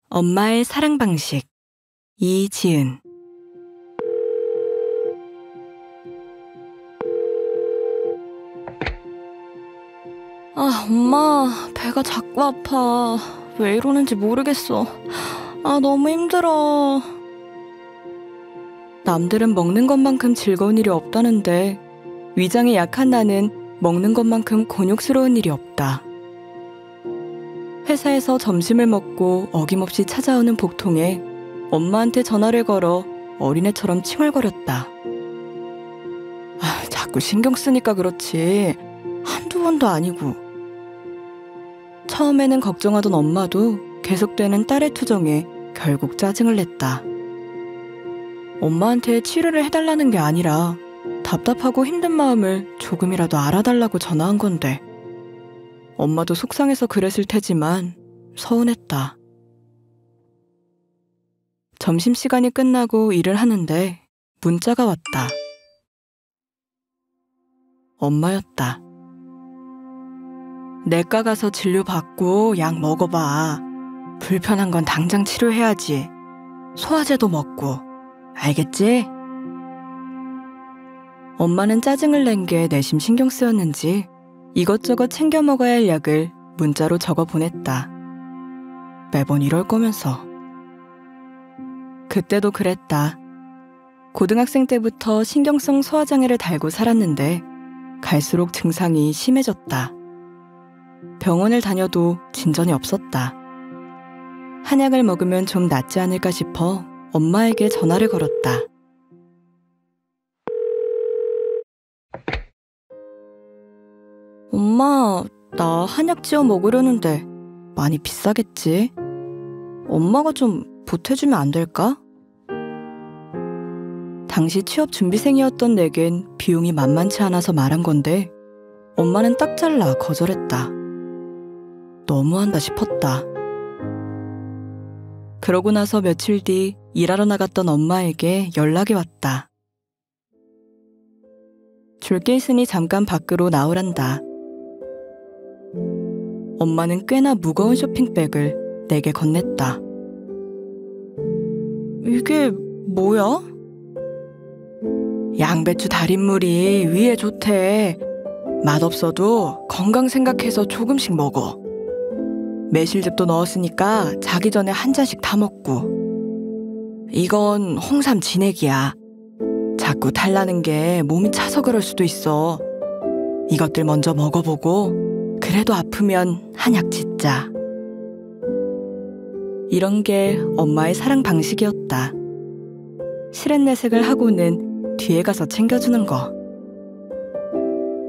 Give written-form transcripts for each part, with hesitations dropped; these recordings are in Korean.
엄마의 사랑 방식 이지은. 엄마, 배가 자꾸 아파. 왜 이러는지 모르겠어. 너무 힘들어. 남들은 먹는 것만큼 즐거운 일이 없다는데 위장이 약한 나는 먹는 것만큼 곤욕스러운 일이 없다. 회사에서 점심을 먹고 어김없이 찾아오는 복통에 엄마한테 전화를 걸어 어린애처럼 칭얼거렸다. 자꾸 신경 쓰니까 그렇지 한두 번도 아니고. 처음에는 걱정하던 엄마도 계속되는 딸의 투정에 결국 짜증을 냈다. 엄마한테 치료를 해달라는 게 아니라 답답하고 힘든 마음을 조금이라도 알아달라고 전화한 건데 엄마도 속상해서 그랬을 테지만 서운했다. 점심시간이 끝나고 일을 하는데 문자가 왔다. 엄마였다. 내과 가서 진료받고 약 먹어봐. 불편한 건 당장 치료해야지. 소화제도 먹고. 알겠지? 엄마는 짜증을 낸 게 내심 신경 쓰였는지 이것저것 챙겨 먹어야 할 약을 문자로 적어 보냈다. 매번 이럴 거면서. 그때도 그랬다. 고등학생 때부터 신경성 소화장애를 달고 살았는데 갈수록 증상이 심해졌다. 병원을 다녀도 진전이 없었다. 한약을 먹으면 좀 낫지 않을까 싶어 엄마에게 전화를 걸었다. 엄마, 나 한약 지어 먹으려는데 많이 비싸겠지? 엄마가 좀 보태주면 안 될까? 당시 취업 준비생이었던 내겐 비용이 만만치 않아서 말한 건데 엄마는 딱 잘라 거절했다. 너무한다 싶었다. 그러고 나서 며칠 뒤 일하러 나갔던 엄마에게 연락이 왔다. 줄 게 있으니 잠깐 밖으로 나오란다. 엄마는 꽤나 무거운 쇼핑백을 내게 건넸다. 이게 뭐야? 양배추 달인물이 위에 좋대. 맛없어도 건강 생각해서 조금씩 먹어. 매실즙도 넣었으니까 자기 전에 한 잔씩 다 먹고. 이건 홍삼 진액이야. 자꾸 탈나는 게 몸이 차서 그럴 수도 있어. 이것들 먼저 먹어보고 그래도 아프면 한약 짓자. 이런 게 엄마의 사랑 방식이었다. 실은 내색을 하고는 뒤에 가서 챙겨주는 거.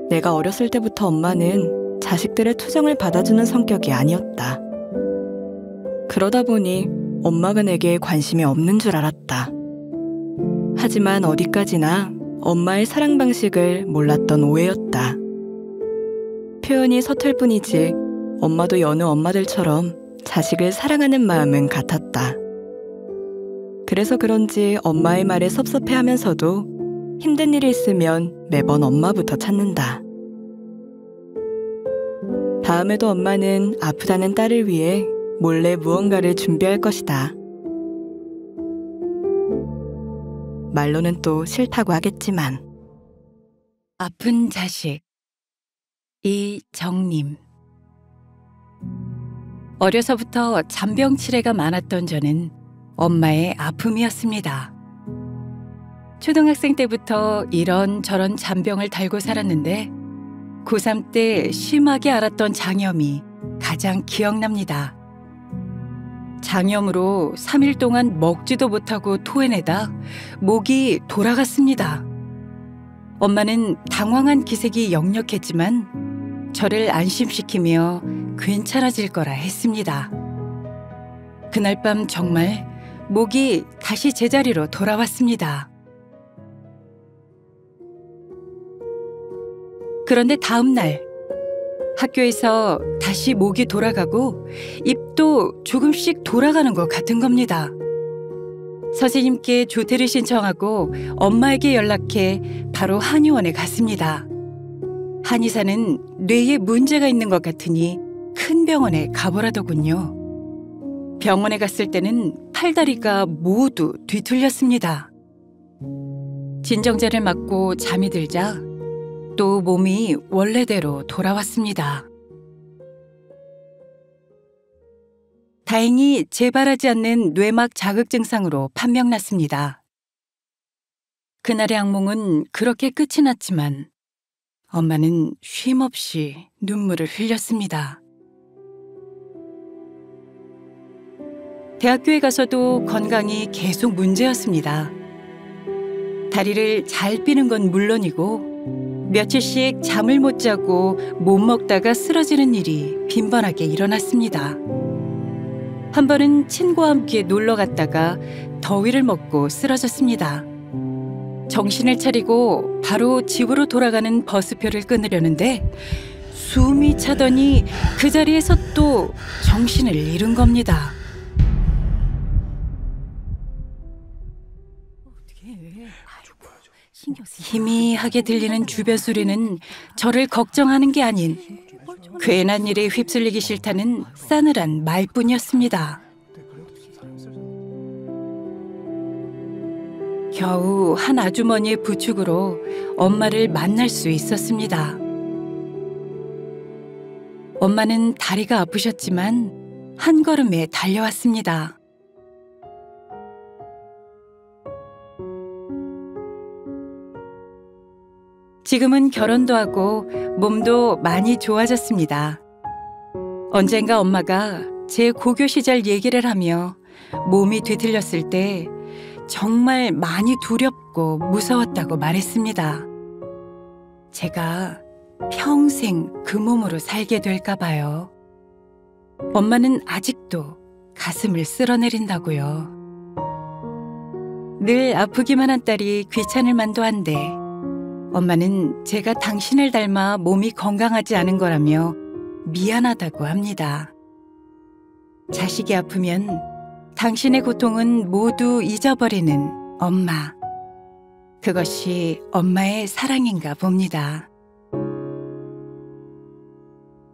내가 어렸을 때부터 엄마는 자식들의 투정을 받아주는 성격이 아니었다. 그러다 보니 엄마가 내게 관심이 없는 줄 알았다. 하지만 어디까지나 엄마의 사랑 방식을 몰랐던 오해였다. 표현이 서툴 뿐이지 엄마도 여느 엄마들처럼 자식을 사랑하는 마음은 같았다. 그래서 그런지 엄마의 말에 섭섭해하면서도 힘든 일이 있으면 매번 엄마부터 찾는다. 다음에도 엄마는 아프다는 딸을 위해 몰래 무언가를 준비할 것이다. 말로는 또 싫다고 하겠지만. 아픈 자식 이정님. 어려서부터 잔병치레가 많았던 저는 엄마의 아픔이었습니다. 초등학생 때부터 이런저런 잔병을 달고 살았는데 고3 때 심하게 앓았던 장염이 가장 기억납니다. 장염으로 3일 동안 먹지도 못하고 토해내다 목이 돌아갔습니다. 엄마는 당황한 기색이 역력했지만 저를 안심시키며 괜찮아질 거라 했습니다. 그날 밤 정말 목이 다시 제자리로 돌아왔습니다. 그런데 다음 날 학교에서 다시 목이 돌아가고 입도 조금씩 돌아가는 것 같은 겁니다. 선생님께 조퇴를 신청하고 엄마에게 연락해 바로 한의원에 갔습니다. 한의사는 뇌에 문제가 있는 것 같으니 큰 병원에 가보라더군요. 병원에 갔을 때는 팔다리가 모두 뒤틀렸습니다. 진정제를 맞고 잠이 들자 또 몸이 원래대로 돌아왔습니다. 다행히 재발하지 않는 뇌막 자극 증상으로 판명났습니다. 그날의 악몽은 그렇게 끝이 났지만 엄마는 쉼없이 눈물을 흘렸습니다. 대학교에 가서도 건강이 계속 문제였습니다. 다리를 잘 삐는 건 물론이고 며칠씩 잠을 못 자고 못 먹다가 쓰러지는 일이 빈번하게 일어났습니다. 한 번은 친구와 함께 놀러 갔다가 더위를 먹고 쓰러졌습니다. 정신을 차리고 바로 집으로 돌아가는 버스표를 끊으려는데 숨이 차더니 그 자리에서 또 정신을 잃은 겁니다. 희미하게 들리는 주변 소리는 저를 걱정하는 게 아닌 괜한 일에 휩쓸리기 싫다는 싸늘한 말뿐이었습니다. 겨우 한 아주머니의 부축으로 엄마를 만날 수 있었습니다. 엄마는 다리가 아프셨지만 한 걸음에 달려왔습니다. 지금은 결혼도 하고 몸도 많이 좋아졌습니다. 언젠가 엄마가 제 고교 시절 얘기를 하며 몸이 뒤틀렸을 때 정말 많이 두렵고 무서웠다고 말했습니다. 제가 평생 그 몸으로 살게 될까 봐요. 엄마는 아직도 가슴을 쓸어내린다고요. 늘 아프기만 한 딸이 귀찮을 만도 한데 엄마는 제가 당신을 닮아 몸이 건강하지 않은 거라며 미안하다고 합니다. 자식이 아프면 당신의 고통은 모두 잊어버리는 엄마. 그것이 엄마의 사랑인가 봅니다.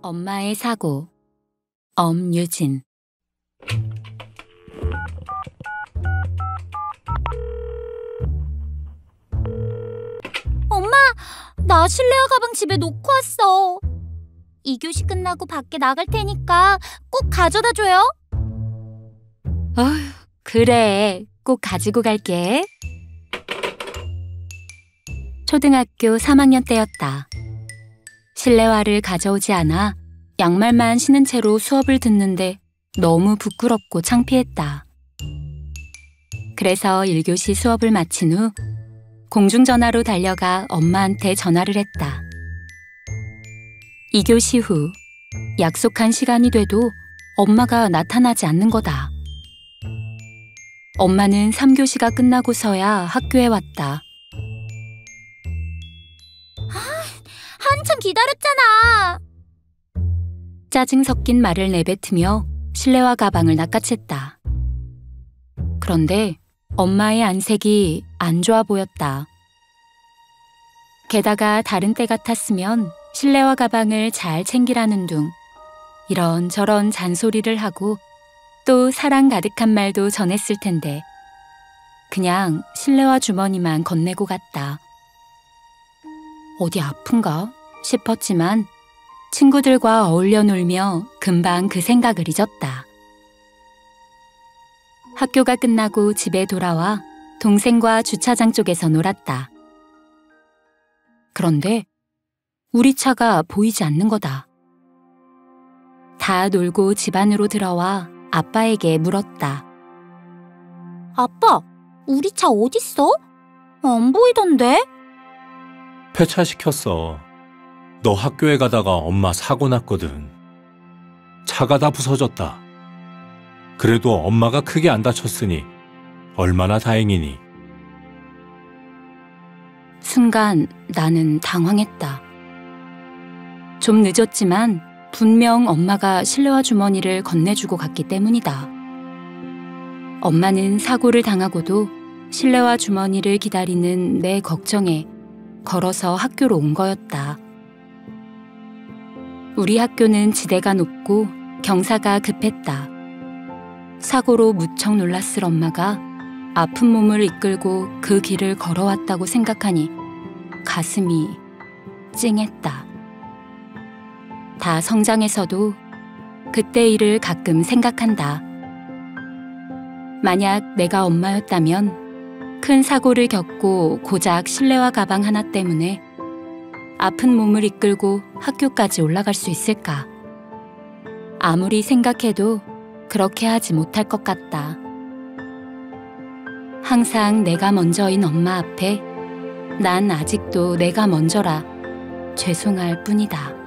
엄마의 사고. 엄유진. 엄마, 나 실내화 가방 집에 놓고 왔어. 2교시 끝나고 밖에 나갈 테니까 꼭 가져다 줘요. 어휴, 그래. 꼭 가지고 갈게. 초등학교 3학년 때였다. 실내화를 가져오지 않아 양말만 신은 채로 수업을 듣는데 너무 부끄럽고 창피했다. 그래서 1교시 수업을 마친 후 공중전화로 달려가 엄마한테 전화를 했다. 2교시 후 약속한 시간이 돼도 엄마가 나타나지 않는 거다. 엄마는 3교시가 끝나고서야 학교에 왔다. 한참 기다렸잖아. 짜증 섞인 말을 내뱉으며 실내화 가방을 낚아챘다. 그런데 엄마의 안색이 안 좋아 보였다. 게다가 다른 때 같았으면 실내화 가방을 잘 챙기라는 둥 이런저런 잔소리를 하고 또 사랑 가득한 말도 전했을 텐데 그냥 실내화 주머니만 건네고 갔다. 어디 아픈가 싶었지만 친구들과 어울려 놀며 금방 그 생각을 잊었다. 학교가 끝나고 집에 돌아와 동생과 주차장 쪽에서 놀았다. 그런데 우리 차가 보이지 않는 거다. 다 놀고 집 안으로 들어와 아빠에게 물었다. 아빠, 우리 차 어딨어? 안 보이던데? 폐차시켰어. 너 학교에 가다가 엄마 사고 났거든. 차가 다 부서졌다. 그래도 엄마가 크게 안 다쳤으니 얼마나 다행이니. 순간 나는 당황했다. 좀 늦었지만 분명 엄마가 실내화 주머니를 건네주고 갔기 때문이다. 엄마는 사고를 당하고도 실내화 주머니를 기다리는 내 걱정에 걸어서 학교로 온 거였다. 우리 학교는 지대가 높고 경사가 급했다. 사고로 무척 놀랐을 엄마가 아픈 몸을 이끌고 그 길을 걸어왔다고 생각하니 가슴이 찡했다. 다 성장해서도 그때 일을 가끔 생각한다. 만약 내가 엄마였다면 큰 사고를 겪고 고작 실내화 가방 하나 때문에 아픈 몸을 이끌고 학교까지 올라갈 수 있을까? 아무리 생각해도 그렇게 하지 못할 것 같다. 항상 내가 먼저인 엄마 앞에 난 아직도 내가 먼저라 죄송할 뿐이다.